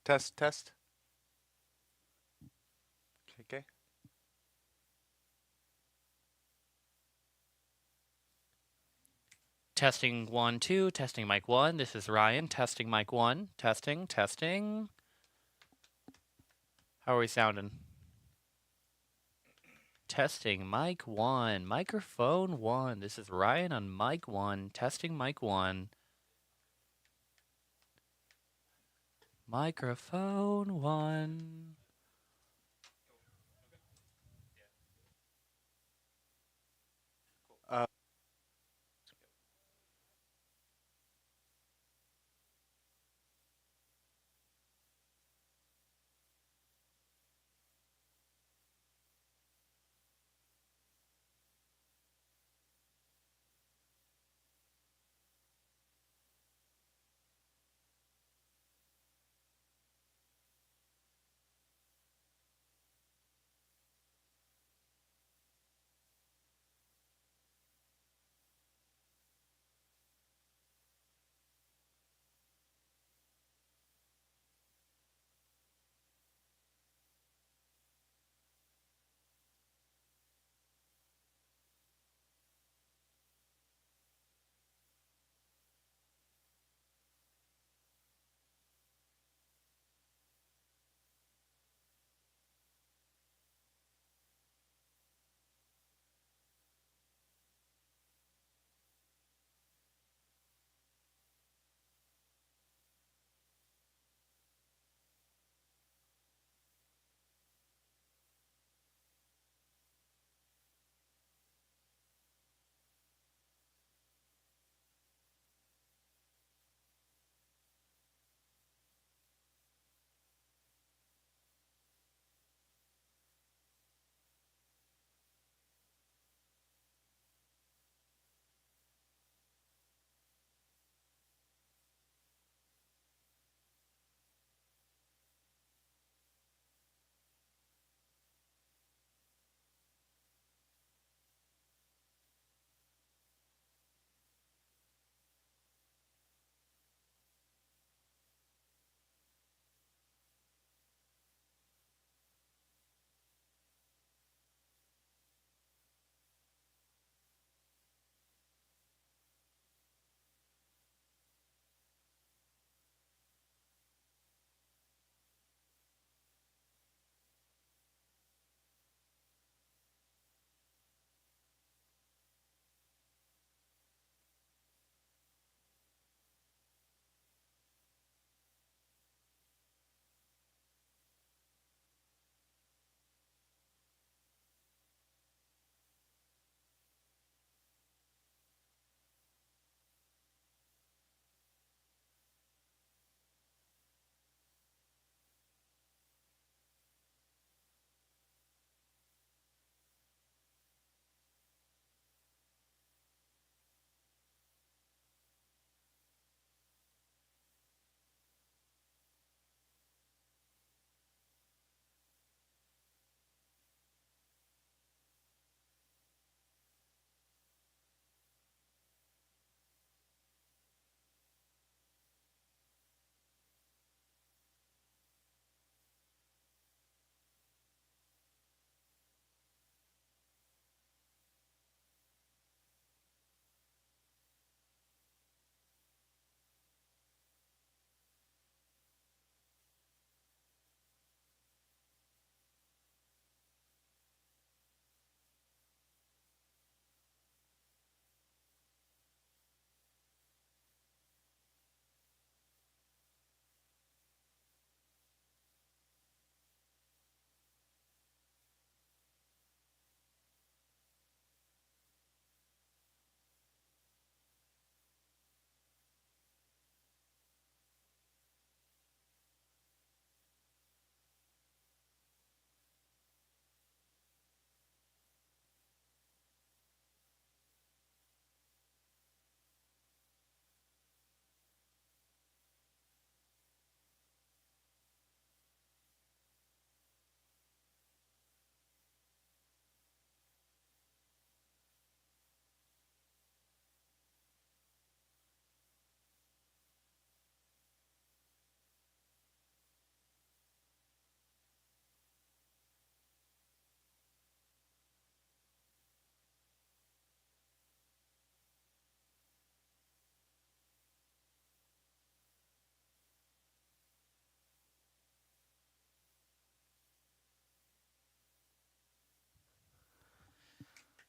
Test, test. Okay. Testing 1, 2, testing mic 1. This is Ryan, testing mic 1. Testing, testing. How are we sounding? Testing mic 1, microphone 1. This is Ryan on mic 1, testing mic 1. Microphone 1. Uh,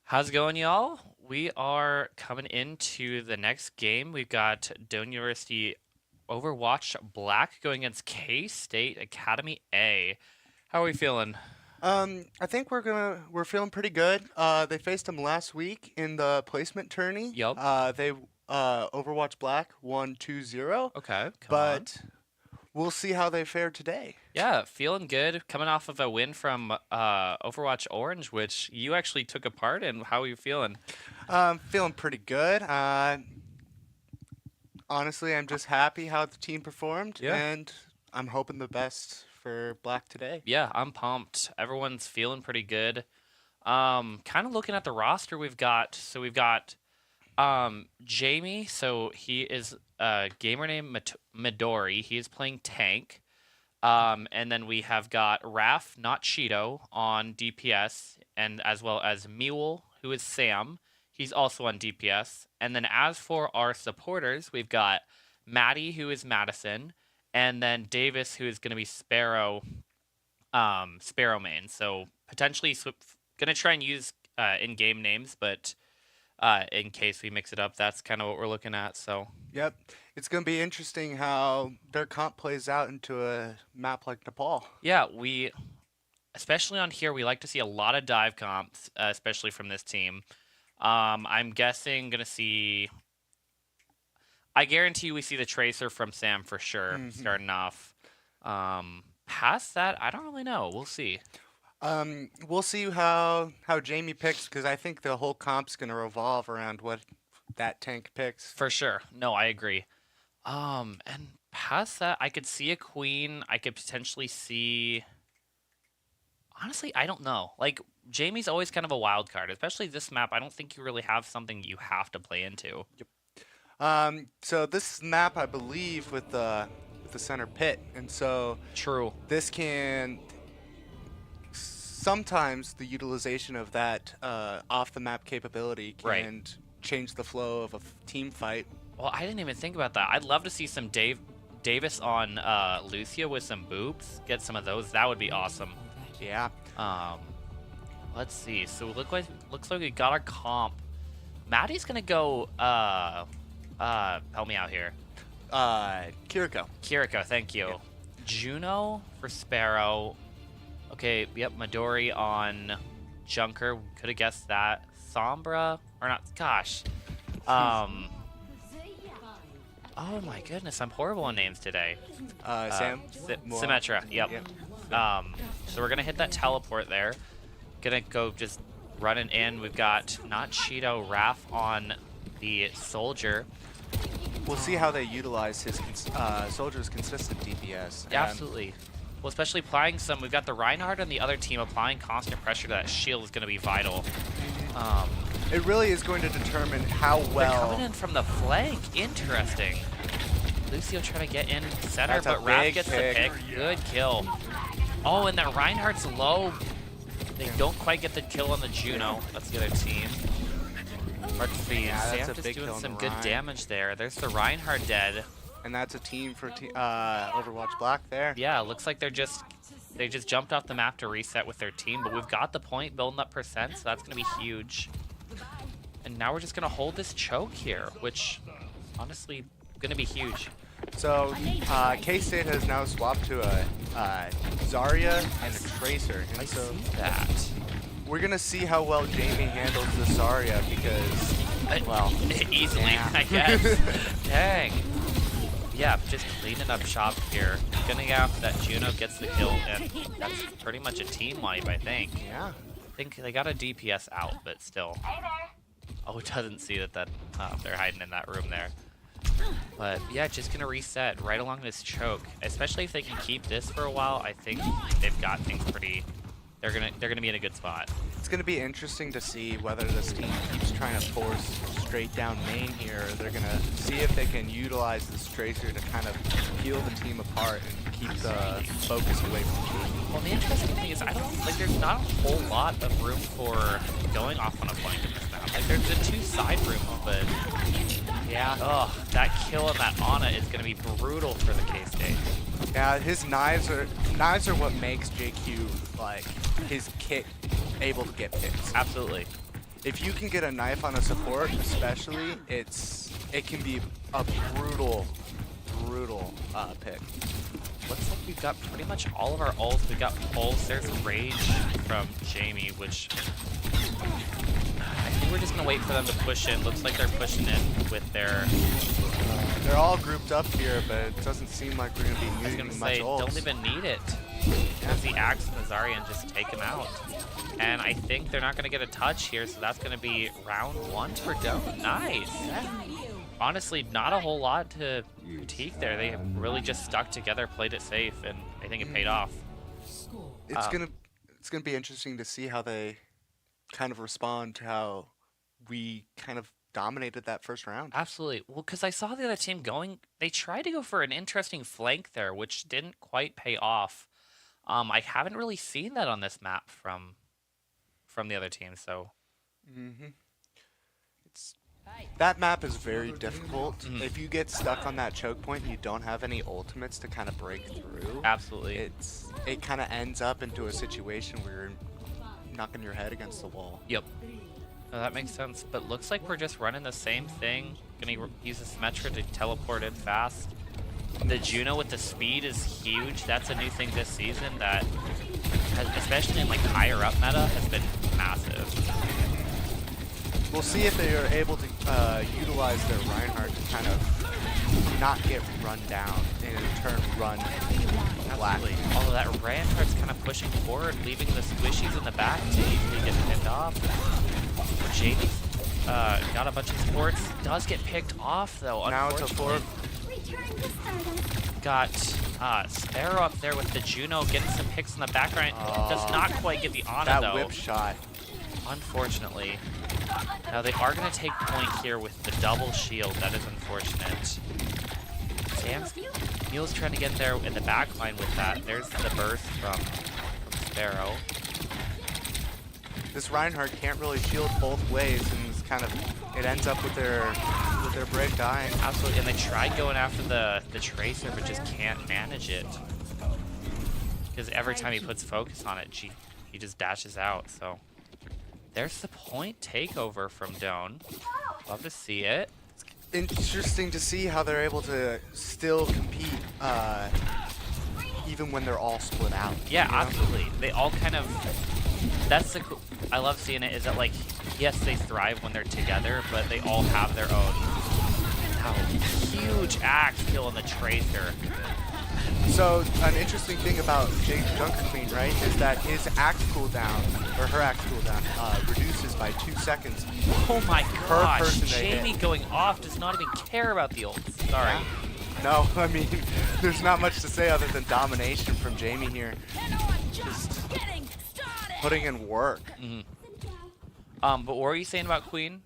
How's it going, y'all? We are coming into the next game. We've got Doane University Overwatch Black going against K-State Academy A. How are we feeling? I think we're feeling pretty good. They faced them last week in the placement tourney. Yup. They Overwatch Black won 2-0, Okay, come on. but we'll see how they fare today. Yeah, feeling good. Coming off of a win from Overwatch Orange, which you actually took a part in. How are you feeling? Feeling pretty good. Honestly, I'm just happy how the team performed, Yeah. and I'm hoping the best for Black today. Yeah, I'm pumped. Everyone's feeling pretty good. Kind of looking at the roster we've got. So we've got Jamie. So he is gamer name Midori. He is playing tank. And then we have got Raf, not Cheeto, on DPS, and as well as Mule, who is Sam. He's also on DPS. And then as for our supporters, we've got Maddie, who is Madison, and then Davis, who is going to be Sparrow, Sparrow main. So potentially going to try and use in-game names, but in case we mix it up, that's kind of what we're looking at. So Yep, it's gonna be interesting how their comp plays out into a map like Nepal. yeah, especially on here, we like to see a lot of dive comps, especially from this team. I'm guessing gonna see. I guarantee you we see the Tracer from Sam for sure, starting off. Past that, I don't really know. We'll see. We'll see how Jamie picks because I think the whole comp's gonna revolve around what that tank picks. For sure. No, I agree. And past that, I could see a Queen. I could potentially see. Honestly, I don't know. Like, Jamie's always kind of a wild card, especially this map. I don't think you really have something you have to play into. So this map, I believe, with the center pit, and so True. this can sometimes the utilization of that off the map capability can Right. change the flow of a team fight. Well, I didn't even think about that. I'd love to see some Davis on Lucia with some boobs. Get some of those. That would be awesome. Yeah. Um, let's see. So looks like we got our comp. Maddie's gonna go. Help me out here. Kiriko. Kiriko, thank you. Yeah. Juno for Sparrow. Okay, yep, Midori on Junker. Could have guessed that. Sombra, or not, gosh. Oh my goodness, I'm horrible on names today. Sam. Symmetra, yep. Yeah. So we're gonna hit that teleport there. Gonna go just running in. We've got not Cheeto, Raf on the Soldier. We'll see how they utilize his soldier's consistent DPS. Yeah, absolutely. Well, especially applying some. We've got the Reinhardt on the other team applying constant pressure to that shield is going to be vital. It really is going to determine how They're well. coming in from the flank. Interesting. Lucio trying to get in center, That's a but Raph big gets the pick. pick. Good kill. Oh, and that Reinhardt's low. They don't quite get the kill on the Juno. That's the other team. Let's see. Yeah, that's Sam a just big kill doing on some the good Rein. damage there. There's the Reinhardt dead. And that's a team for Overwatch Black there. Yeah, looks like they just jumped off the map to reset with their team, but we've got the point building up percent, so that's going to be huge. And now we're just going to hold this choke here, which honestly going to be huge. So K-State has now swapped to a Zarya and a Tracer. I And so see that. we're going to see how well Jamie handles the Zarya because, well, Easily, yeah. I guess. Dang. Yeah, just cleaning up shop here. Gonna get after that Juno gets the kill, and that's pretty much a team wipe, I think. yeah. I think they got a DPS out, but still. Oh, it doesn't see that they're hiding in that room there. But yeah, just gonna reset right along this choke. Especially if they can keep this for a while, I think they've got things pretty. They're gonna be in a good spot. It's going to be interesting to see whether this team keeps trying to force straight down main here. They're going to see if they can utilize this Tracer to kind of peel the team apart and keep the focus away from the team. Well, the interesting thing is, I don't like. There's not a whole lot of room for going off on a flank in this map. Like, there's the two side rooms, but yeah. Oh, that kill on that Ana is gonna be brutal for the K-State. Yeah, his knives are what makes JQ like his kit able to get picks. Absolutely. if you can get a knife on a support, especially, it can be a brutal pick. Looks like we've got pretty much all of our ults. We've got Pulse. There's Rage from Jamie, which I think we're just going to wait for them to push in. Looks like they're pushing in with their... They're all grouped up here, but it doesn't seem like we're going to be I was using going to much say, ults. don't even need it. As the Axe and the Zarya just take him out. And I think they're not going to get a touch here, so that's going to be round 1 for Dome. Nice. Honestly, not a whole lot to critique there. They really just stuck together, played it safe, and I think it paid off. It's gonna be interesting to see how they kind of respond to how we kind of dominated that first round. Absolutely. Well, because I saw the other team going, they tried to go for an interesting flank there, which didn't quite pay off. I haven't really seen that on this map from the other team, so... That map is very difficult. If you get stuck on that choke point and you don't have any ultimates to kind of break through, Absolutely. it kind of ends up into a situation where you're knocking your head against the wall. Yep. No, that makes sense. But looks like we're just running the same thing. Gonna use the Symmetra to teleport in fast. The Juno with the speed is huge. That's a new thing this season that, especially in like higher up meta, has been massive. We'll see if they are able to utilize their Reinhardt to kind of not get run down and in turn run black. Although that Reinhardt's kind of pushing forward, leaving the squishies in the back to easily get pinned off. Jamie's got a bunch of supports. Does get picked off though. Now it's a 4. Got Sparrow up there with the Juno getting some picks in the background. Does not quite get the Ana though. That whip shot. Unfortunately. Now they are going to take point here with the double shield. That is unfortunate. Neil's trying to get there in the back line with that. There's the burst from Sparrow. This Reinhardt can't really shield both ways, and it's kind of it ends up with their break dying. Absolutely, and they tried going after the Tracer, but just can't manage it. Because every time he puts focus on it, he just dashes out. So there's the point takeover from Doan. Love to see it. Interesting to see how they're able to still compete, even when they're all split out. Yeah, you know? absolutely. They all kind of. That's the. I love seeing it. Is that like, yes, they thrive when they're together, but they all have their own. How huge axe kill on the Tracer. So an interesting thing about Jake Junker Queen, right, is that his axe cooldown, or her axe cooldown, reduces by 2 seconds. Oh my gosh! Person they Jamie hit. going off does not even care about the ults. Sorry. No, I mean, there's not much to say other than domination from Jamie here. Just putting in work. But what were you saying about Queen?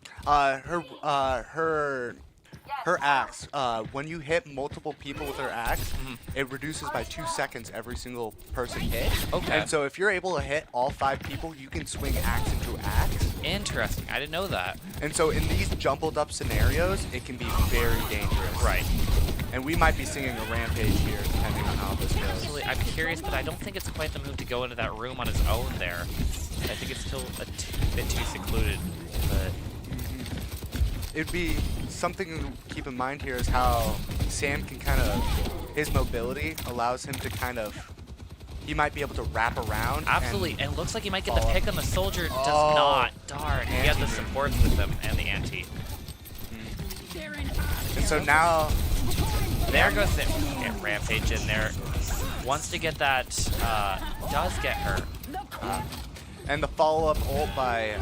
Her axe, when you hit multiple people with her axe, it reduces by 2 seconds every single person hit. Okay. And so if you're able to hit all 5 people, you can swing axe into axe. Interesting. I didn't know that. And so in these jumbled up scenarios, it can be very dangerous. Right. And we might be seeing a rampage here, depending on how this goes. Absolutely. I'm curious, but I don't think it's quite the move to go into that room on his own there. I think it's still a bit too secluded. But It'd be something to keep in mind here is how Sam can kind of, his mobility allows him to kind of, he might be able to wrap around. absolutely. And looks like he might get the pick on the soldier. Does Oh. not. Darn. He has the supports with him and the anti. And so now, There goes the rampage in there. Wants to get that. Does get her. and the follow-up ult by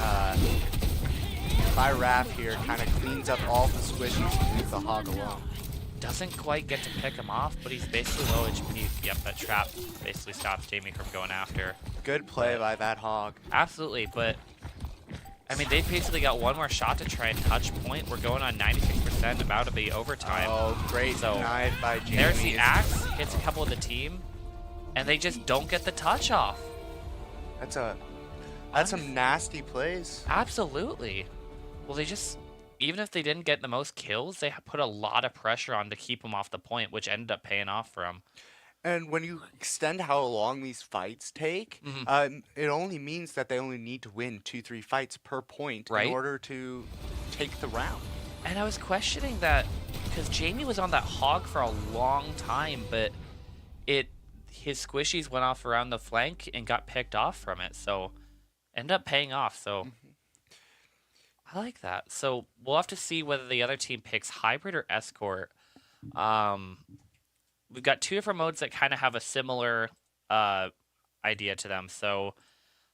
Raph here kind of cleans up all the squishies and leaves the hog alone. Doesn't quite get to pick him off, but he's basically low HP. Yep, that trap basically stops Jamie from going after. Good play by that hog. Absolutely, but I mean, they basically got one more shot to try and touch point. We're going on 96%, about to be overtime. Oh, great So, knife by Jamie. There's the axe, hits a couple of the team, and they just don't get the touch off. That's some nasty plays. Absolutely. Well, they just, even if they didn't get the most kills, they put a lot of pressure on to keep him off the point, which ended up paying off for him. And when you extend how long these fights take, Mhm. it only means that they only need to win 2, 3 fights per point in Right? order to take the round. And I was questioning that because Jamie was on that hog for a long time, but it his squishies went off around the flank and got picked off from it, so ended up paying off. So Mhm. I like that. So we'll have to see whether the other team picks hybrid or escort. Um, we've got two different modes that kind of have a similar idea to them. So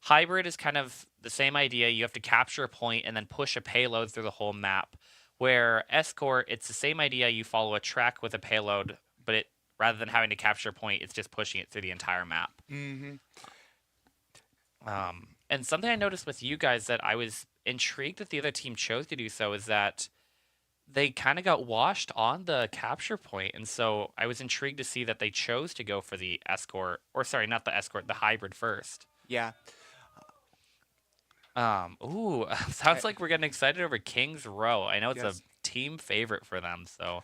hybrid is kind of the same idea. You have to capture a point and then push a payload through the whole map. Where escort, it's the same idea. You follow a track with a payload, but it rather than having to capture a point, it's just pushing it through the entire map. Mhm. And something I noticed with you guys that I was intrigued that the other team chose to do so is that they kind of got washed on the capture point, and so I was intrigued to see that they chose to go for the escort, or sorry, not the escort, the hybrid first. Yeah. Ooh, I, sounds like we're getting excited over King's Row. I know it's a yes. team favorite for them, so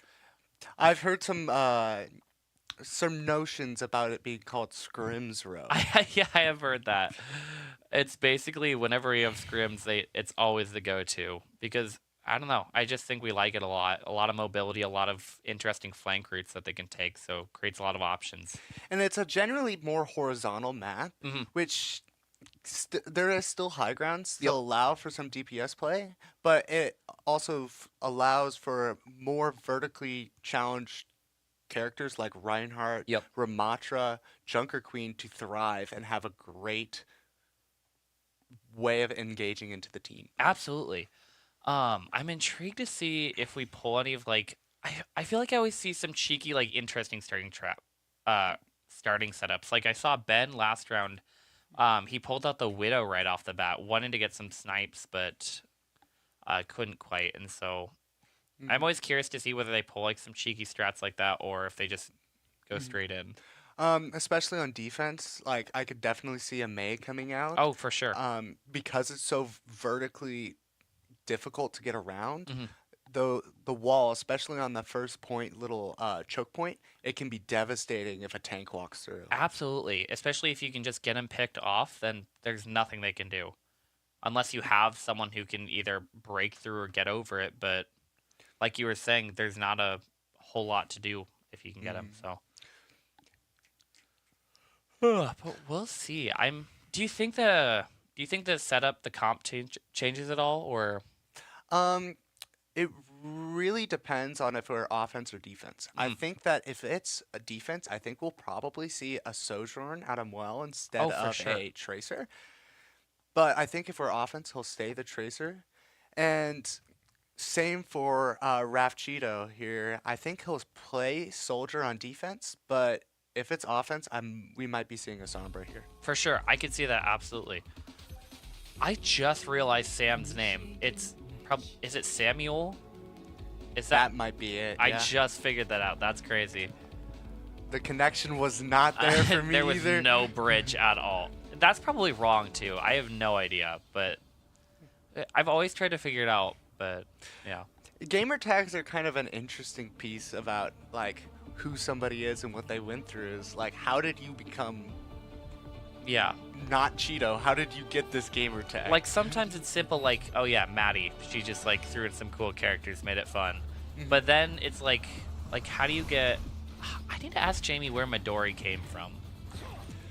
I've heard some notions about it being called Scrims Row. yeah, I have heard that. It's basically whenever we have scrims, it's always the go-to because I don't know. I just think we like it a lot. A lot of mobility, a lot of interesting flank routes that they can take, so creates a lot of options. And it's a generally more horizontal map, Hmm. which there is still high ground, Yep. still allow for some DPS play, but it also allows for more vertically challenged characters like Reinhardt, Yep. Ramatra, Junker Queen to thrive and have a great way of engaging into the team. Absolutely. I'm intrigued to see if we pull any of like I feel like I always see some cheeky like interesting starting setups. Like I saw Ben last round. He pulled out the Widow right off the bat, wanting to get some snipes, but couldn't quite. And so I'm Mhm. always curious to see whether they pull like some cheeky strats like that or if they just go Mhm. straight in. Especially on defense, like I could definitely see a May coming out, Oh, for sure. because it's so vertically difficult to get around. Hmm. The wall, especially on the first point, little choke point, it can be devastating if a tank walks through. Absolutely. Especially if you can just get them picked off, then there's nothing they can do. Unless you have someone who can either break through or get over it. But like you were saying, there's not a whole lot to do if you can get them. Mm. So, but we'll see. I'm. Do you think the setup, the comp changes at all, or? Um, it really depends on if we're offense or defense. I Mm. think that if it's a defense, I think we'll probably see a Sojourn at him well instead Oh, for of sure. a Tracer. But I think if we're offense, he'll stay the Tracer. And same for Raf Cheeto here. I think he'll play Soldier on defense, but if it's offense, we might be seeing a Sombra here. For sure. I could see that absolutely. I just realized Sam's name. Is it Samuel? Is That that might be it. I Yeah. just figured that out. That's crazy. The connection was not there for me There was either. no bridge at all. That's probably wrong too. I have no idea, but I've always tried to figure it out, but yeah. Gamer tags are kind of an interesting piece about like who somebody is and what they went through. Is like, how did you become Yeah. not Cheeto? How did you get this gamer tag? Like sometimes it's simple like, oh yeah, Maddie. She just like threw in some cool characters, made it fun. Mhm. But then it's like how do you get I need to ask Jamie where Midori came from.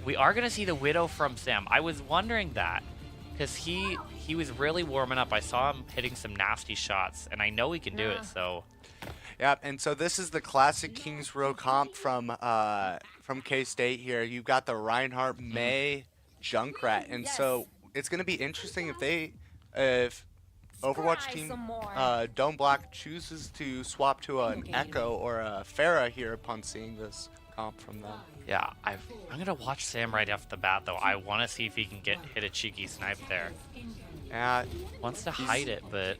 We are going to see the Widow from Sam. I was wondering that cuz he was really warming up. I saw him hitting some nasty shots and I know he can do it, so Yeah, and so this is the classic Kings Row comp from K-State here. You've got the Reinhardt, May, Junkrat, and so it's gonna be interesting if Overwatch team Dome Black chooses to swap to an Echo or a Pharah here upon seeing this comp from them. yeah, I'm gonna watch Sam right off the bat though. I want to see if he can hit a cheeky snipe there. Yeah, Wants to hide it, but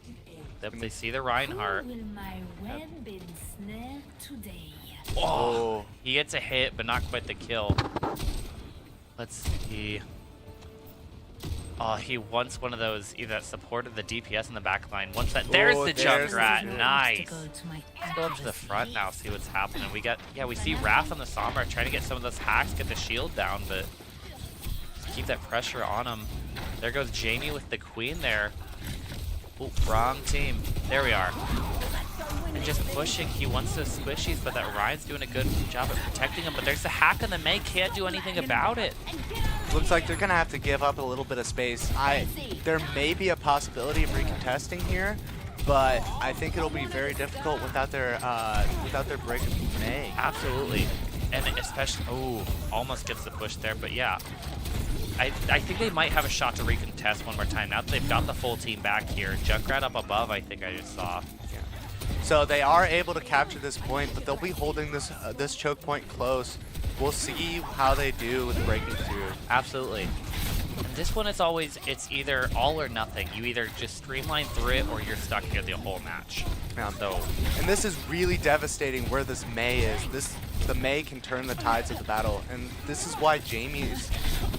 if they see the Reinhardt, Will my web be snared today? oh, he gets a hit, but not quite the kill. Let's see. Oh, he wants one of those, either that supported the DPS in the back line. Once that, there's Oh, the there's the Junkrat, Junkrat. nice. To go to my Let's go up to the front now, accuracy. see what's happening. We got, yeah, we see Raph on the Sombra trying to get some of those hacks, get the shield down, but just keep that pressure on him. There goes Jamie with the Queen there. Ooh, wrong team. There we are. And just pushing, he wants those squishies, but that Ryan's doing a good job at protecting him. But there's the hack on the Mei, can't do anything about it. Looks like they're gonna have to give up a little bit of space. There may be a possibility of recontesting here, but I think it'll be very difficult without their break of May. Absolutely. And especially, oh, almost gets the push there, but yeah. I think they might have a shot to recontest one more time. Now that they've got the full team back here. Junkrat up above, I think I just saw. So they are able to capture this point, but they'll be holding this choke point close. We'll see how they do with breaking through. Absolutely. And this one is always, it's either all or nothing. You either just streamline through it or you're stuck here the whole match. So, And this is really devastating where this Mei is. The Mei can turn the tides of the battle, and this is why Jamie's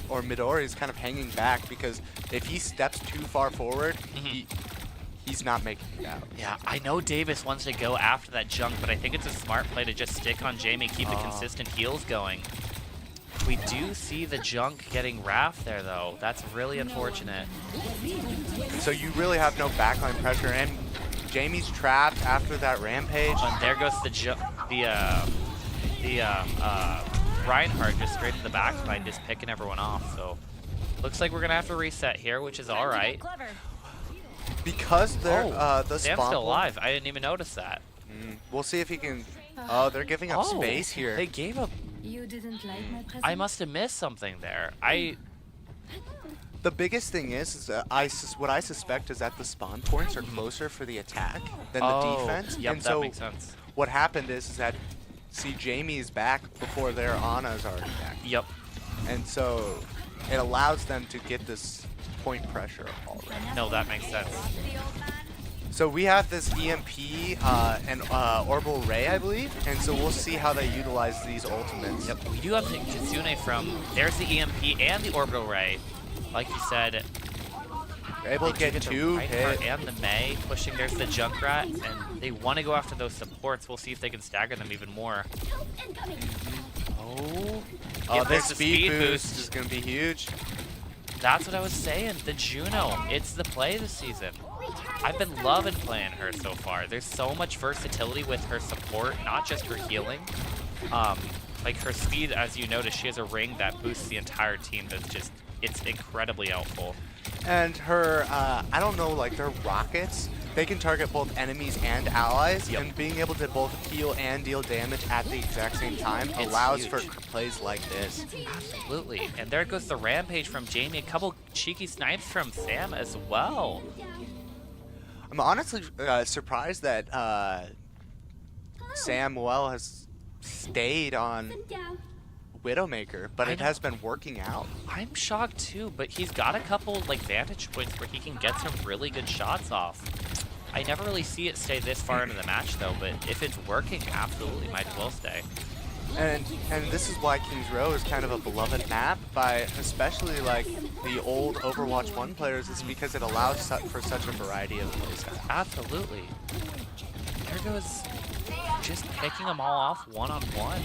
or Midori is kind of hanging back, because if he steps too far forward, he's not making it out. yeah, I know Davis wants to go after that junk, but I think it's a smart play to just stick on Jamie, keep the consistent heals going. We do see the junk getting Raph there, though. That's really unfortunate. So you really have no backline pressure, and Jamie's trapped after that rampage. And there goes Reinhardt just straight to the backline, just picking everyone off. So looks like we're gonna have to reset here, which is all right. Because they're the Sam's spawn still point- alive. I didn't even notice that. We'll see if he can. Oh, they're giving up space here. They gave up. You didn't like my present? I must have missed something there. The biggest thing is that what I suspect is that the spawn points are closer for the attack than the defense. Yep, and that so makes sense. what happened is that Jamie's back before their Ana's already back, Yep. and so it allows them to get this point pressure already. No, that makes sense. So we have this EMP and Orbital Ray, I believe, and so we'll see how they utilize these ultimates. Yep. We do have the Kitsune from. There's the EMP and the Orbital Ray. Like you said, They're able to they do get the two Reinhardt hit. and the Mei pushing. There's the Junkrat, and they want to go after those supports. We'll see if they can stagger them even more. Oh, Oh, there's this the speed boost is going to be huge. That's what I was saying. The Juno, it's the play this season. I've been loving playing her so far. There's so much versatility with her support, not just her healing. Like her speed, as you notice, she has a ring that boosts the entire team. That's just, it's incredibly helpful. And her, I don't know, like their rockets, they can target both enemies and allies, Yep. and being able to both heal and deal damage at the exact same time allows for huge. plays like this. Absolutely. And there goes the Rampage from Jamie. A couple cheeky snipes from Sam as well. I'm honestly surprised that Samuel has stayed on Widowmaker, but I it know. has been working out. I'm shocked too, but he's got a couple like vantage points where he can get some really good shots off. I never really see it stay this far into the match though, but if it's working, absolutely might as well stay. And this is why Kings Row is kind of a beloved map by especially like the old Overwatch 1 players, is because it allows for such a variety of playstyles. Absolutely. There goes just picking them all off one-on-one.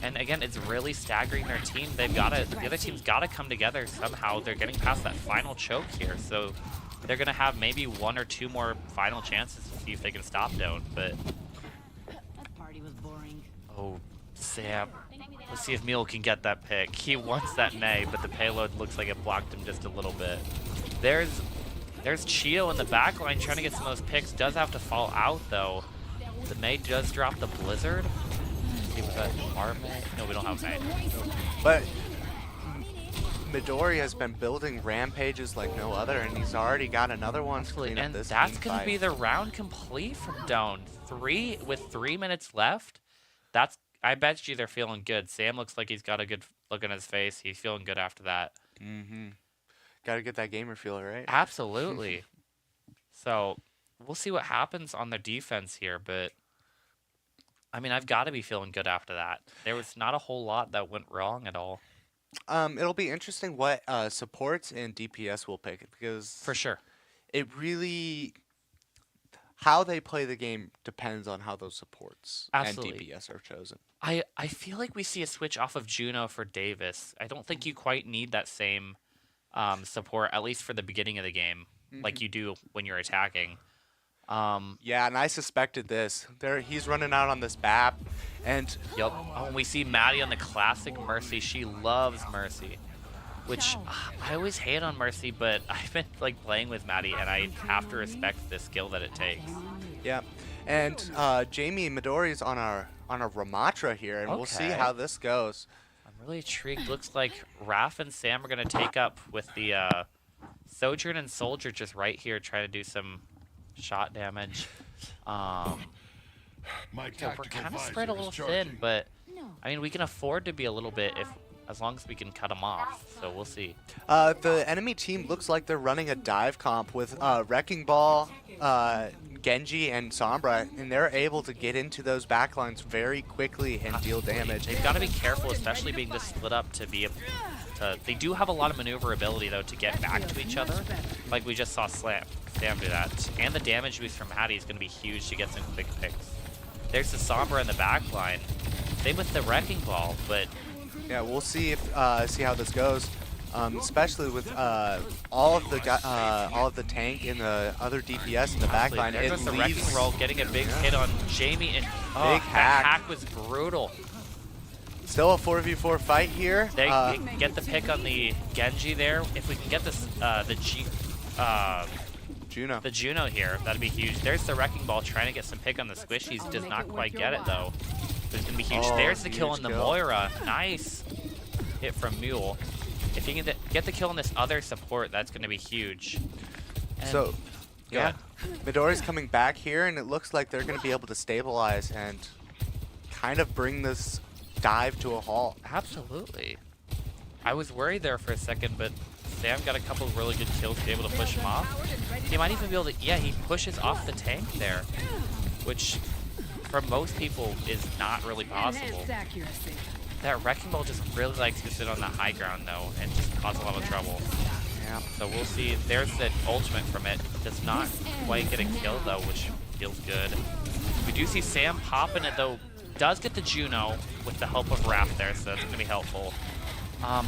And again, it's really staggering their team. They've got to, the other team's got to come together somehow. They're getting past that final choke here, so they're gonna have maybe one or two more final chances to see if they can stop Doan. But That party was boring. oh, Sam, let's see if Mule can get that pick. He wants that Mei, but the payload looks like it blocked him just a little bit. There's Chio in the back line trying to get some of those picks. Does have to fall out though. The Mei does drop the Blizzard. See if that our Mei. No, we don't have Mei. But Midori has been building rampages like no other, and he's already got another one to clean up And this that's team gonna fight. be the round complete from Doan. With 3 minutes left. That's, I bet you they're feeling good. Sam looks like he's got a good look on his face. He's feeling good after that. Got to get that gamer feel, right? Absolutely. So we'll see what happens on their defense here, but I mean, I've got to be feeling good after that. There was not a whole lot that went wrong at all. It'll be interesting what supports and DPS will pick because For sure. it really how they play the game depends on how those supports Absolutely. and DPS are chosen. I feel like we see a switch off of Juno for Davis. I don't think you quite need that same support, at least for the beginning of the game, like you do when you're attacking. Yeah, and I suspected this. He's running out on this BAP, and Yep. Oh, and we see Maddie on the classic Mercy. She loves Mercy, which I always hate on Mercy, but I've been like playing with Maddie, and I have to respect the skill that it takes. yeah, and Jamie Midori's on our Ramatra here, and we'll see Okay. how this goes. I'm really intrigued. Looks like Raph and Sam are gonna take up with the Sojourn and Soldier just right here, trying to do some shot damage. My Yeah, we're tactical kind of visor spread a is little charging. thin, but No. I mean, we can afford to be a little bit as long as we can cut them off. So we'll see. The enemy team looks like they're running a dive comp with Wrecking Ball, Genji, and Sombra, and they're able to get into those backlines very quickly and deal damage. They've got to be careful, especially being this split up to be able to. They do have a lot of maneuverability though to get back to each other, like we just saw Sam do that. And the damage boost from Hattie is going to be huge to get some quick picks. There's the Sombra in the back line. Same with the Wrecking Ball, but Yeah, we'll see how this goes. Especially with all of the tank and the other DPS in the backline. there It goes the leaves Wrecking Ball getting a big hit on Jamie, and oh, Big that hack. hack was brutal. still a 4v4 fight here. They get the pick on the Genji there. If we can get this, Juno. the Juno here, that'd be huge. There's the Wrecking Ball trying to get some pick on the Squishies. Does not quite get it though. But it's gonna be huge. Oh, There's the kill huge on the kill. Moira. Nice hit from Mule. If you can get the kill on this other support, that's gonna be huge. And So, yeah, good. Midori's coming back here, and it looks like they're going to be able to stabilize and kind of bring this dive to a halt. Absolutely. I was worried there for a second, but Sam got a couple of really good kills to be able to push him off. He might even be able to, yeah, he pushes off the tank there, which for most people is not really possible. accuracy. That Wrecking Ball just really likes to sit on the high ground though and just cause a lot of trouble. Yeah. So we'll see. There's the ultimate from it. Does not quite get a kill though, which feels good. We do see Sam popping it though. Does get the Juno with the help of Raph there, so that's gonna be helpful.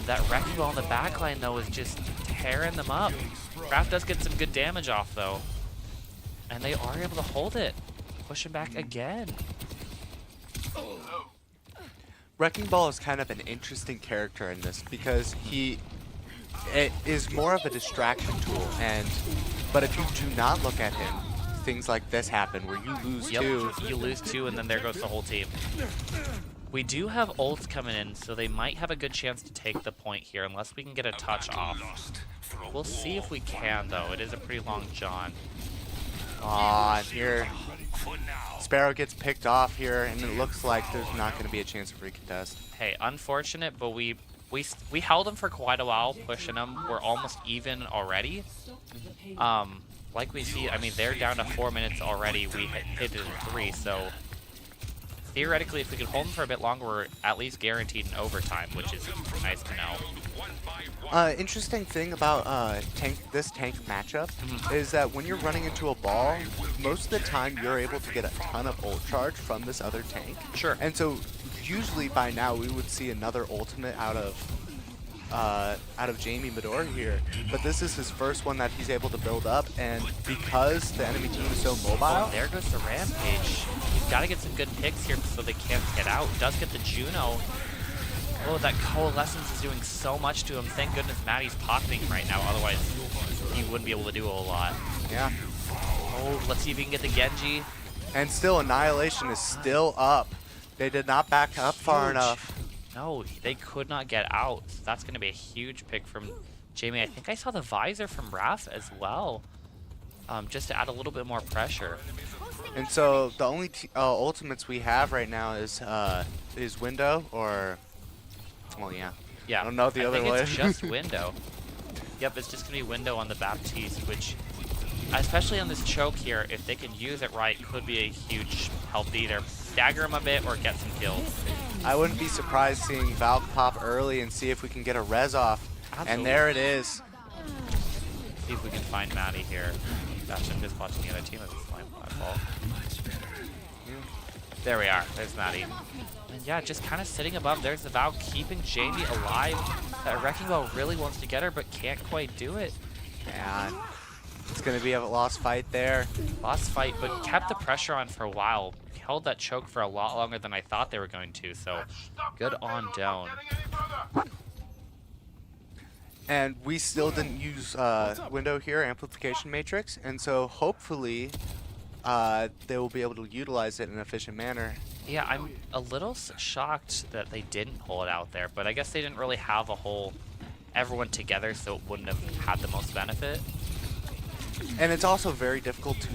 That Wrecking Ball in the backline though is just tearing them up. Raph does get some good damage off though, and they are able to hold it. Push him back again. Wrecking Ball is kind of an interesting character in this because it is more of a distraction tool, but if you do not look at him, things like this happen where you lose two. You lose two, and then there goes the whole team. We do have ults coming in, so they might have a good chance to take the point here, unless we can get a touch off. We'll see if we can, though. It is a pretty long John. Aw, and here Sparrow gets picked off here, and it looks like there's not going to be a chance of recontest. Hey, unfortunate, but we held them for quite a while, pushing them. We're almost even already. Like we see, I mean, they're down to 4 minutes already. We hit it in 3, so theoretically, if we could hold them for a bit longer, we're at least guaranteed an overtime, which is nice to know. Interesting thing about this tank matchup is that when you're running into a ball, most of the time you're able to get a ton of ult charge from this other tank. Sure. And so usually by now we would see another ultimate out of Jamie Midori here, but this is his first one that he's able to build up, and because the enemy team is so mobile. Oh, there goes the Rampage. He's got to get some good picks here so they can't get out. Does get the Juno. Oh, that Coalescence is doing so much to him. Thank goodness Maddie's pocketing right now, otherwise he wouldn't be able to do a whole lot. Yeah. Oh, let's see if he can get the Genji. And still, Annihilation is still up. They did not back up far Huge. enough. No, they could not get out. That's going to be a huge pick from Jamie. I think I saw the visor from Raph as well, just to add a little bit more pressure. And so the only ultimates we have right now is Window or, well, yeah. Yeah, I don't know the other think way. it's just Window. Yep, it's just going to be Window on the Baptiste, which, especially on this choke here, if they can use it right, could be a huge help to either stagger him a bit or get some kills. I wouldn't be surprised seeing Valk pop early and see if we can get a res off. Absolutely. And there it is. See if we can find Maddie here. Gosh, I'm just watching the other team at this point. My fault. There we are. There's Maddie. And yeah, just kind of sitting above. There's the Valk keeping Jamie alive. That Wrecking Ball really wants to get her, but can't quite do it. And it's going to be a lost fight there. Lost fight, but kept the pressure on for a while. Held that choke for a lot longer than I thought they were going to, so good on Doan. And we still didn't use window here, amplification matrix, and so hopefully they will be able to utilize it in an efficient manner. Yeah, I'm a little shocked that they didn't pull it out there, but I guess they didn't really have a whole everyone together, so it wouldn't have had the most benefit. And it's also very difficult to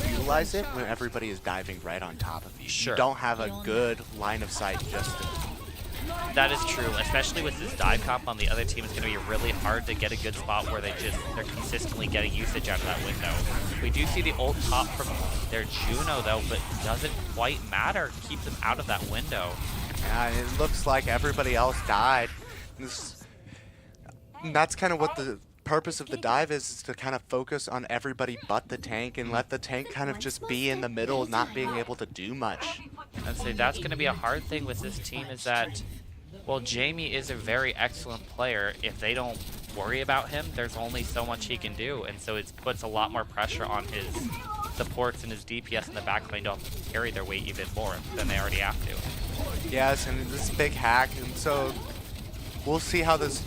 utilize it when everybody is diving right on top of you. Sure. You don't have a good line of sight just to... That is true, especially with this dive comp on the other team. It's going to be really hard to get a good spot where they're consistently getting usage out of that window. We do see the ult pop from their Juno though, but doesn't quite matter. Keeps them out of that window. And it looks like everybody else died. That's kind of what the purpose of the dive is to kind of focus on everybody but the tank and let the tank kind of just be in the middle, not being able to do much. I'd say that's going to be a hard thing with this team is that, well, Jamie is a very excellent player. If they don't worry about him, there's only so much he can do, and so it puts a lot more pressure on his supports and his DPS in the backline to carry their weight even more than they already have to. Yes, and this big hack, and so we'll see how this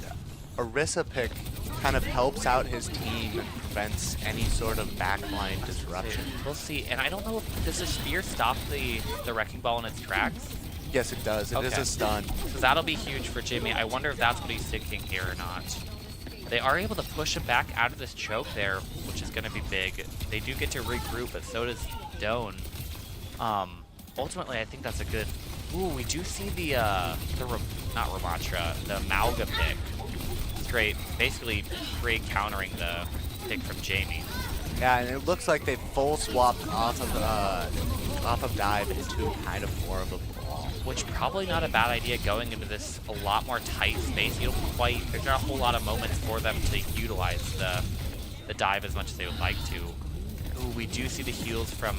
Orisa pick kind of helps out his team and prevents any sort of backline disruption. We'll see, and I don't know if does the spear stop the Wrecking Ball in its tracks? Yes, it does. It is a stun. So that'll be huge for Jimmy. I wonder if that's what he's thinking here or not. They are able to push him back out of this choke there, which is going to be big. They do get to regroup, but so does Doan. Ultimately, I think that's a good... Ooh, we do see the not Ramatra, the Malga pick. It's great. Basically, great countering the pick from Jamie. Yeah, and it looks like they full swapped off of dive into kind of more of a ball. Which probably not a bad idea going into this a lot more tight space. You don't quite, there's not a whole lot of moments for them to utilize the dive as much as they would like to. Ooh, we do see the heals from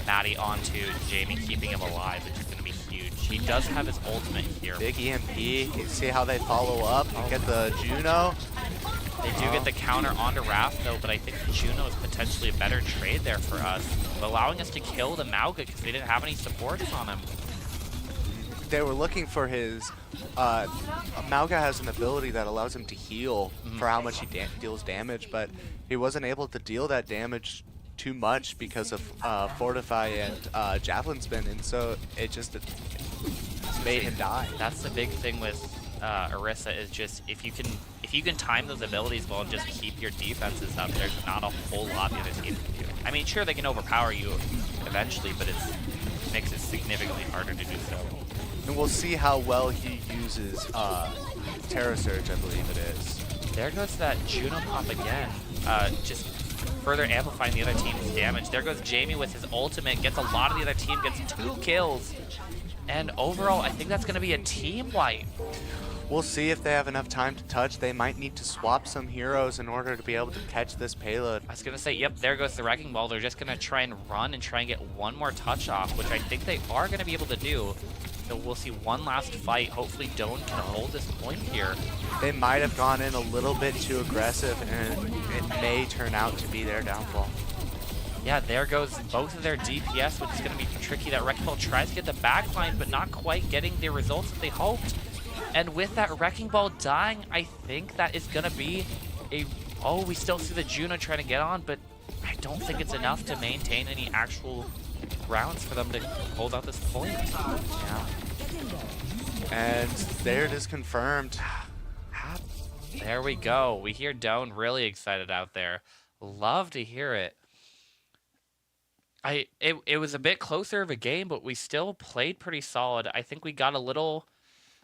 Maddie onto Jamie, keeping him alive, which is going to be huge. He does have his ultimate here. Big EMP. You see how they follow up and get the Juno. They do get the counter onto Raph though, but I think Juno is potentially a better trade there for us, allowing us to kill the Malga because they didn't have any supports on him. They were looking for his... Malga has an ability that allows him to heal for how much he deals damage, but he wasn't able to deal that damage too much because of Fortify and Javelin Spin, and so it just made him die. That's the big thing with Orisa is just if you can time those abilities well and just keep your defenses up, there's not a whole lot the other team can do. I mean, sure, they can overpower you eventually, but it makes it significantly harder to do so. And we'll see how well he uses Terra Surge, I believe it is. There goes that Juno pop again, just further amplifying the other team's damage. There goes Jamie with his ultimate, gets a lot of the other team, gets 2 kills. And overall, I think that's going to be a team wipe. We'll see if they have enough time to touch. They might need to swap some heroes in order to be able to catch this payload. I was going to say, yep, there goes the Wrecking Ball. They're just going to try and run and try and get one more touch off, which I think they are going to be able to do. So we'll see one last fight. Hopefully Doan can hold this point here. They might have gone in a little bit too aggressive, and it may turn out to be their downfall. Yeah, there goes both of their DPS, which is going to be tricky. That Wrecking Ball tries to get the backline, but not quite getting the results that they hoped. And with that Wrecking Ball dying, I think that is going to be a... Oh, we still see the Juno trying to get on, but I don't think it's enough to maintain any actual rounds for them to hold out this point. Yeah. And there it is confirmed. There we go. We hear Doan really excited out there. Love to hear it. It was a bit closer of a game, but we still played pretty solid. I think we got a little,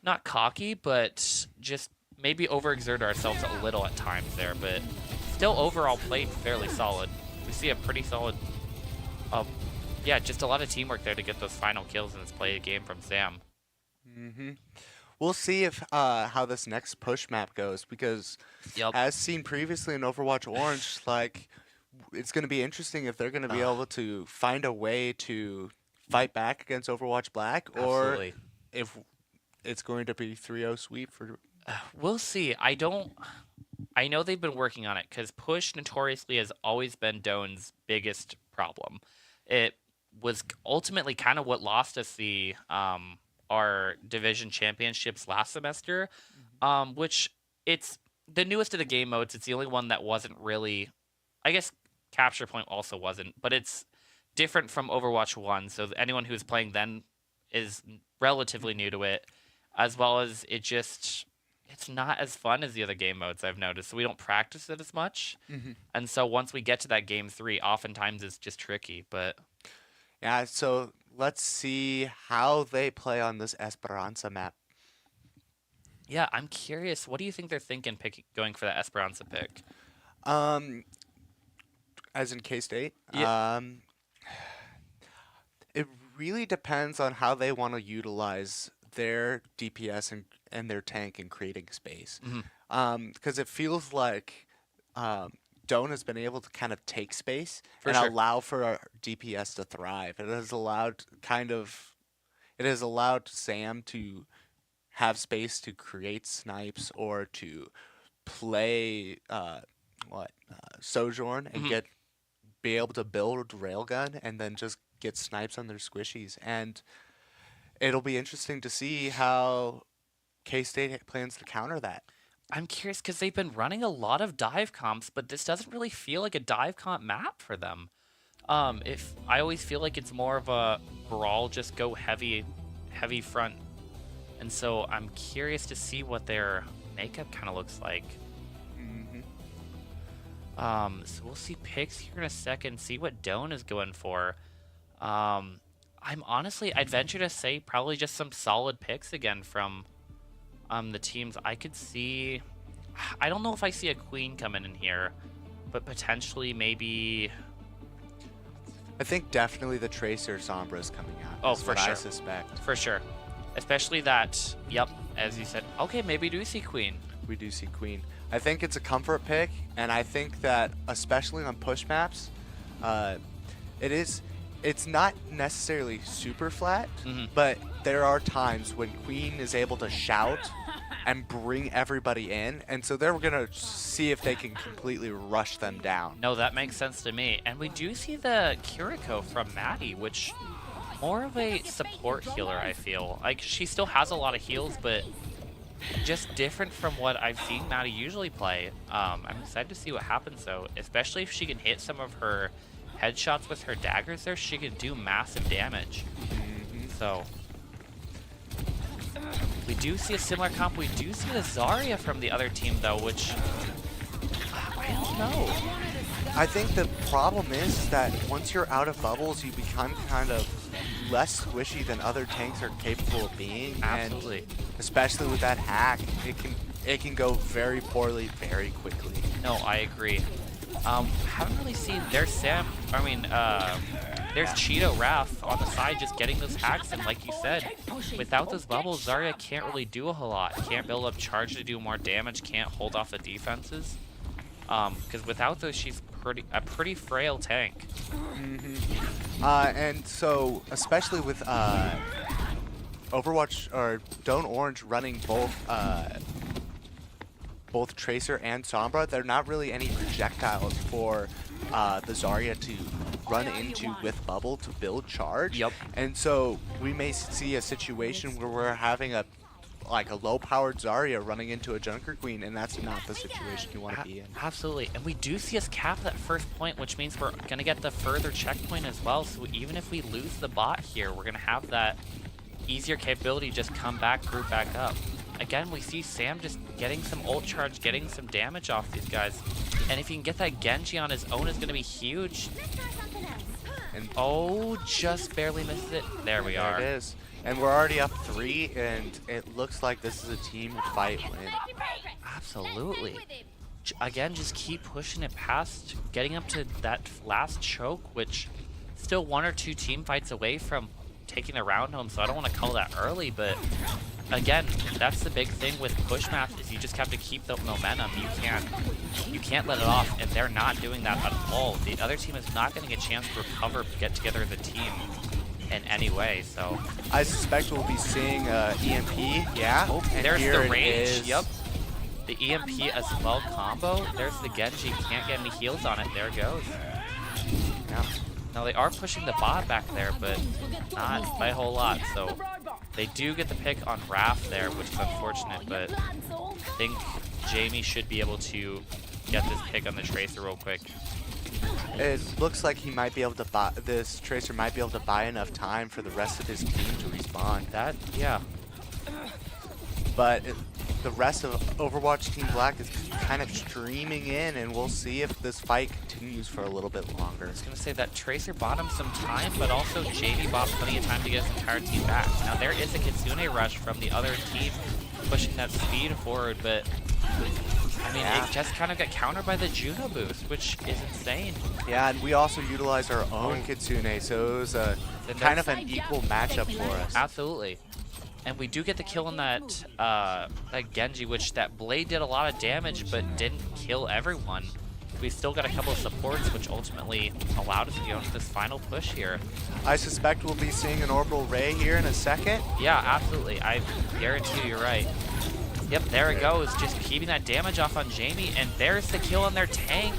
not cocky, but just maybe overexerted ourselves a little at times there, but still overall played fairly solid. We see a pretty solid, yeah, just a lot of teamwork there to get those final kills in this play game from Sam. Hmm. We'll see if how this next push map goes because, Yep. as seen previously in Overwatch Orange, like it's going to be interesting if they're going to be Ugh. able to find a way to fight back against Overwatch Black, or Absolutely. if it's going to be 3-0 sweep for. We'll see. I know they've been working on it because push notoriously has always been Doan's biggest problem. It was ultimately kind of what lost us the our division championships last semester, which it's the newest of the game modes. It's the only one that wasn't really, I guess, Capture Point also wasn't, but it's different from Overwatch 1. So anyone who's playing then is relatively new to it, as well as it's not as fun as the other game modes I've noticed. So we don't practice it as much. Hmm. And so once we get to that game 3, oftentimes it's just tricky. But Yeah, so let's see how they play on this Esperanza map. yeah, I'm curious. What do you think they're thinking going for that Esperanza pick? Um, as in K-State. Yeah. It really depends on how they want to utilize their DPS and their tank in creating space. Because it feels like Doan has been able to kind of take space For and sure. allow for our DPS to thrive. It has allowed Sam to have space to create snipes or to play Sojourn and Mhm. be able to build railgun and then just get snipes on their squishies. And it'll be interesting to see how K-State plans to counter that. I'm curious because they've been running a lot of dive comps, but this doesn't really feel like a dive comp map for them. If I always feel like it's more of a brawl, just go heavy front, and so I'm curious to see what their makeup kind of looks like. Hmm. So we'll see picks here in a second, see what Doan is going for. I'd venture to say probably just some solid picks again from the teams. I don't know if I see a queen coming in here, but potentially maybe. I think definitely the Tracer Sombra is coming out. Oh, is for what I sure. suspect. For sure. Especially that, yep, as you said. Okay, maybe do see queen. We do see Queen. I think it's a comfort pick, and I think that especially on push maps, it's not necessarily super flat, Mhm. but there are times when Queen is able to shout and bring everybody in, and so they're gonna see if they can completely rush them down. No, that makes sense to me. And we do see the Kiriko from Maddie, which more of a support healer, I feel. Like, she still has a lot of heals, but just different from what I've seen Maddie usually play. I'm excited to see what happens, though, especially if she can hit some of her headshots with her daggers there. She can do massive damage. So we do see a similar comp. We do see the Zarya from the other team, though, which I don't know. I think the problem is that once you're out of bubbles, you become kind of less squishy than other tanks are capable of being. Absolutely. And especially with that hack, it can go very poorly very quickly. No, I agree. Haven't really seen there's Cheeto Raph on the side just getting those hacks, and like you said, without those bubbles, Zarya can't really do a whole lot. Can't build up charge to do more damage, can't hold off the defenses. Because without those, she's a pretty frail tank. And so, especially with Overwatch or Doan Orange running both Tracer and Sombra, there are not really any projectiles for the Zarya to run into with bubble to build charge. Yep. And so we may see a situation where we're having a low-powered Zarya running into a Junker Queen, and that's not the situation you want to be in. Absolutely, and we do see us cap that first point, which means we're gonna get the further checkpoint as well. So even if we lose the bot here, we're gonna have that easier capability, just come back, group back up. Again, we see Sam just getting some ult charge, getting some damage off these guys, and if he can get that Genji on his own, is gonna be huge. And Oh, just barely missed it. There we are. there it is. And we're already up 3, and it looks like this is a team fight win. Absolutely. Again, just keep pushing it past, getting up to that last choke, which still 1 or 2 team fights away from taking the round home, so I don't want to call that early, but again, that's the big thing with push maps is you just have to keep the momentum. You can't let it off, and they're not doing that at all. The other team is not getting a chance to recover, get together as a team in any way, so. I suspect we'll be seeing EMP, yeah. Oh, and there's here the it rage, is. yep. The EMP as well combo. There's the Genji, can't get any heals on it, there it goes. Yeah. Now they are pushing the bot back there, but not by a whole lot, so they do get the pick on Raph there, which is unfortunate, but I think Jamie should be able to get this pick on the Tracer real quick. It looks like he might be able to buy, this Tracer might be able to buy enough time for the rest of his team to respawn. That, yeah. But the rest of Overwatch Team Black is kind of streaming in, and we'll see if this fight continues for a little bit longer. I was going to say that Tracer bought him some time, but also Jamie bought plenty of time to get his entire team back. Now there is a Kitsune rush from the other team pushing that speed forward, but I mean, it just kind of got countered by the Juno boost, which is insane. Yeah, and we also utilized our own Kitsune, so it was a kind of an equal matchup for us. Absolutely. And we do get the kill on that that Genji, which that blade did a lot of damage, but didn't kill everyone. We still got a couple of supports, which ultimately allowed us to go into this final push here. I suspect we'll be seeing an orbital ray here in a second. Yeah, absolutely. I guarantee you're right. Yep, there it goes. Just keeping that damage off on Jamie, and there's the kill on their tank.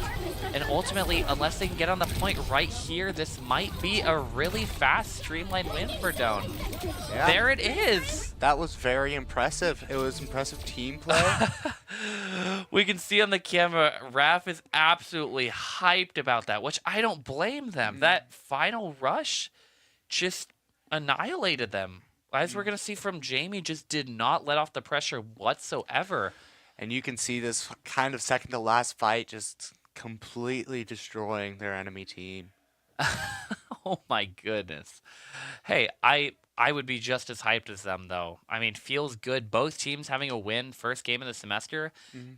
And ultimately, unless they can get on the point right here, this might be a really fast, streamlined win for Doan. Yeah. There it is. That was very impressive. It was impressive team play. We can see on the camera, Raph is absolutely hyped about that, which I don't blame them. That final rush just annihilated them. As we're going to see from Jamie, just did not let off the pressure whatsoever. And you can see this kind of second to last fight just completely destroying their enemy team. Oh my goodness. Hey, I would be just as hyped as them, though. I mean, feels good. Both teams having a win first game of the semester,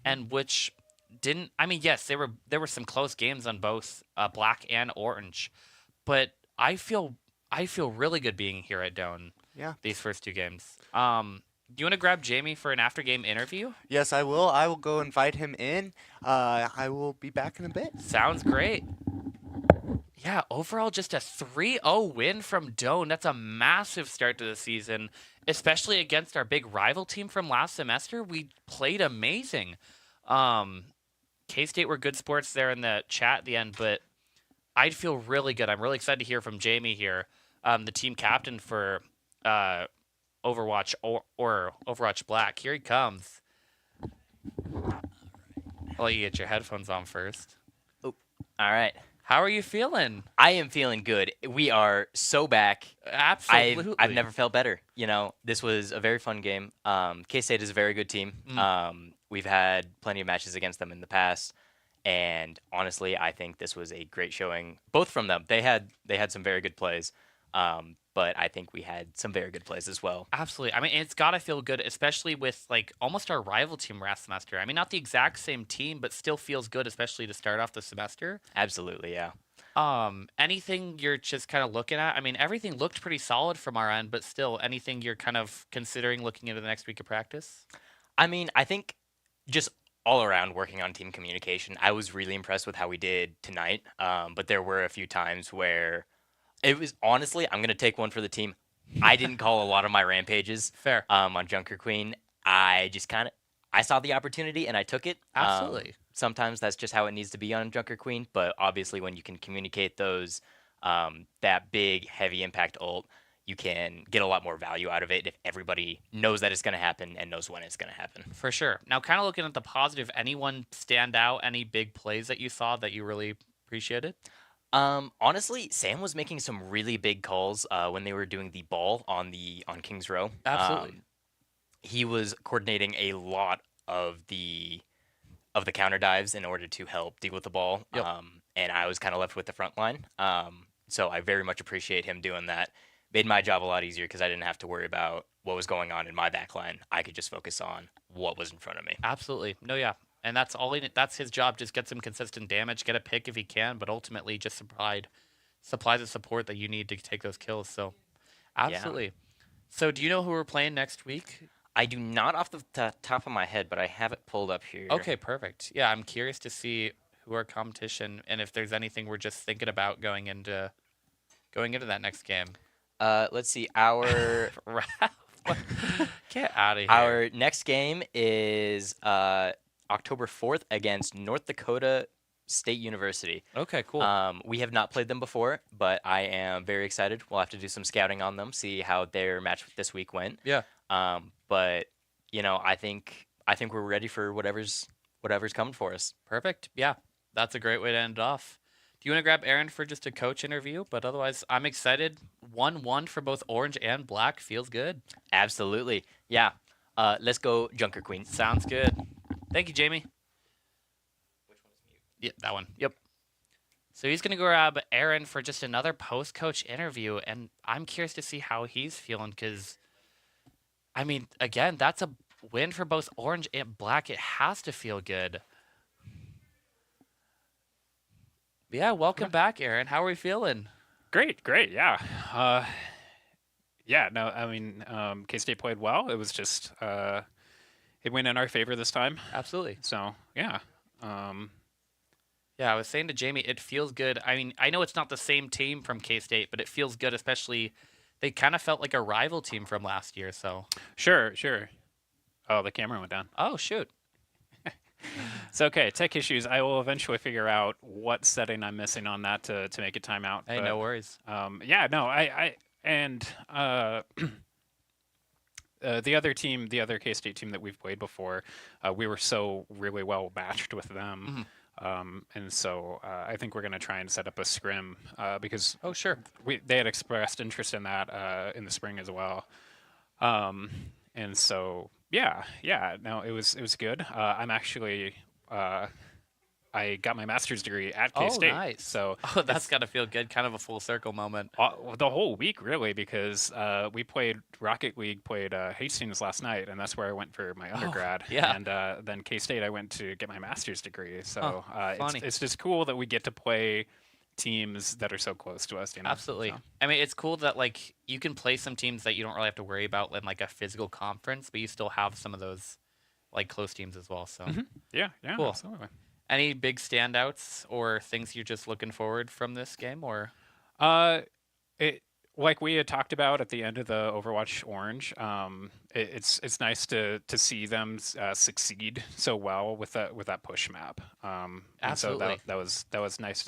and which didn't. I mean, yes, there were some close games on both Black and Orange, but I feel really good being here at Doan. Yeah. These first two games. Do you want to grab Jamie for an after-game interview? Yes, I will. I will go invite him in. I will be back in a bit. Sounds great. Yeah, overall just a 3-0 win from Doan. That's a massive start to the season, especially against our big rival team from last semester. We played amazing. K-State were good sports there in the chat at the end, but I'd feel really good. I'm really excited to hear from Jamie here, the team captain for Overwatch or Overwatch Black. Here he comes. I'll let you get your headphones on first. Oh, all right. How are you feeling? I am feeling good. We are so back. Absolutely. I've never felt better. You know, this was a very fun game. K-State is a very good team. We've had plenty of matches against them in the past, and honestly, I think this was a great showing, both from them. They had some very good plays, but I think we had some very good plays as well. Absolutely. I mean, it's got to feel good, especially with like almost our rival team last semester. I mean, not the exact same team, but still feels good, especially to start off the semester. Absolutely, yeah. Anything you're just kind of looking at? I mean, everything looked pretty solid from our end, but still, anything you're kind of considering looking into the next week of practice? I mean, I think just all around working on team communication, I was really impressed with how we did tonight. But there were a few times where it was honestly, I'm gonna take one for the team. I didn't call a lot of my rampages. Fair. On Junker Queen. I just I saw the opportunity and I took it. Absolutely. Sometimes that's just how it needs to be on Junker Queen, but obviously when you can communicate those, that big heavy impact ult, you can get a lot more value out of it if everybody knows that it's going to happen and knows when it's going to happen. For sure. Now, kind of looking at the positive, anyone stand out? Any big plays that you saw that you really appreciated? Honestly, Sam was making some really big calls when they were doing the ball on King's Row. Absolutely. He was coordinating a lot of the counter dives in order to help deal with the ball. Yep. And I was kind of left with the front line. So I very much appreciate him doing that. Made my job a lot easier because I didn't have to worry about what was going on in my back line. I could just focus on what was in front of me. Absolutely. No, yeah. And that's that's his job. Just get some consistent damage, get a pick if he can, but ultimately just supply the support that you need to take those kills. So Absolutely. So do you know who we're playing next week? I do not off the top of my head, but I have it pulled up here. Okay, perfect. Yeah, I'm curious to see who our competition and if there's anything we're just thinking about going into that next game. Let's see. Our Get out of here. our next game is October 4th against North Dakota State University. Okay, cool. We have not played them before, but I am very excited. We'll have to do some scouting on them, see how their match this week went. Yeah. But I think we're ready for whatever's coming for us. Perfect. Yeah, that's a great way to end it off. Do you want to grab Aaron for just a coach interview? But otherwise, I'm excited. 1-1 for both orange and black. Feels good. Absolutely. Yeah. Let's go, Junker Queen. Sounds good. Thank you, Jamie. Which one is mute? Yeah, that one. Yep. So he's going to grab Aaron for just another post-coach interview, and I'm curious to see how he's feeling because, I mean, again, that's a win for both orange and black. It has to feel good. Yeah, welcome back, Aaron. How are we feeling? Great, yeah. No, I mean, K-State played well. It was just, it went in our favor this time. Absolutely. So, yeah. Yeah, I was saying to Jamie, it feels good. I mean, I know it's not the same team from K-State, but it feels good, especially they kind of felt like a rival team from last year, so. Sure. Oh, the camera went down. Oh, shoot. It's okay. Tech issues. I will eventually figure out what setting I'm missing on that to make a timeout. Hey, but, no worries. The other team, the other K-State team that we've played before, we were so really well matched with them. And so I think we're going to try and set up a scrim because Oh, sure. they had expressed interest in that in the spring as well. And so, no, it was good. I'm actually, I got my master's degree at K-State. Oh, nice. So Oh, that's got to feel good. Kind of a full circle moment. the whole week, really, because we played Rocket League, played Hastings last night, and that's where I went for my undergrad. yeah. And then K-State, I went to get my master's degree. So funny. it's just cool that we get to play teams that are so close to us. Absolutely. So. I mean, it's cool that, like, you can play some teams that you don't really have to worry about in, like, a physical conference, but you still have some of those, like, close teams as well, so. Yeah, Cool. absolutely. Any big standouts or things you're just looking forward from this game, or? Like we had talked about at the end of the Overwatch Orange, it's nice to see them succeed so well with that push map. And so Absolutely. that was nice to